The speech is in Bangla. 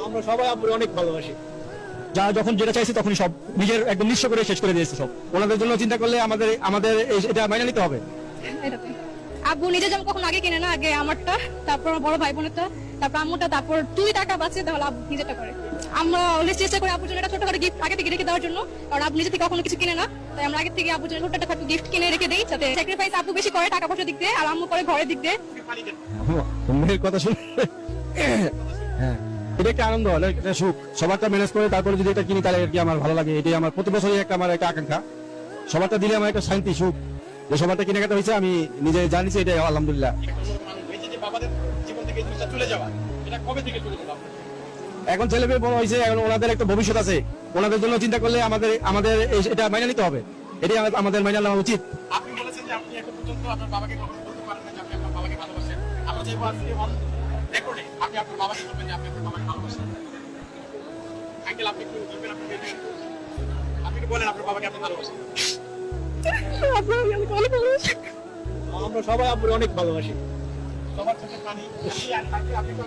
আমরা সবাই আপুরে অনেক ভালোবাসি। যা যখন যেটা চাইছি তখনই সব নিজের একদম নিঃস্ব করে শেষ করে দিয়েছে সব। ওনাদের জন্য চিন্তা করলে আমাদের এটা মাইনে নিতে হবে। আব্বু নিজে যেমন কখন আগে কিনে না, আগে আমারটা, তারপর বড় ভাই বোনেরটা, তারপর আম্মুটা, তারপর 2 টাকা বাঁচে তাহলে আব্বু নিজেরটা করে। আমরা অলওয়েজ চেষ্টা করি আব্বুর জন্য একটা ছোট করে গিফট আগে থেকে রেখে দেওয়ার জন্য, কারণ আব্বু নিজে থেকে কখনো কিছু কিনে না, তাই আমরা আগে থেকে আব্বুর জন্য ছোট একটা গিফট কিনে রেখে দিই, যাতে স্যাক্রিফাইস আব্বু বেশি করে টাকা পয়সা দিক দিয়ে, আর আম্মু করে ঘরের দিক দিয়ে। মেয়ের কথা শুনে হ্যাঁ, এটা একটা আনন্দ, একটা সুখ। সবারটা ম্যানেজ করে তারপরে যদি এটা কিনি তাহলে আর কি আমার ভালো লাগে। এটাই আমার প্রতি বছরই আমার একটা আকাঙ্ক্ষা। সবারটা দিলে আমার একটা শান্তি, সুখ, যে সবারটা কেনাকাটা হয়েছে আমি নিজে জানিছি, এটা আলহামদুলিল্লাহ। এখন ছেলে মেয়ে বড় হয়েছে, এখন ওনাদের একটা ভবিষ্যৎ আছে, ওনাদের জন্য চিন্তা করলে আমাদের এটা মাইনে নিতে হবে। এটাই আমাদের মাইনে নেওয়া উচিত। আপনি বলেছেন যে আপনি এখন পর্যন্ত আপনার বাবাকে কখনো বলতে পারেন না যে আপনি আপনার বাবাকে ভালোবাসেন। আমরা চাইবো আজকে অন রেকর্ডে আপনি আপনার বাবাকে বলবেন যে আপনি আপনার বাবাকে ভালোবাসেন। আঙ্কেল আপনি কি বলবেন? আপনি কি বলেন আপনার বাবাকে আপনি ভালোবাসেন? আমরা সবাই আপুরে অনেক ভালোবাসি। সবার চোখে পানি। আপনি তো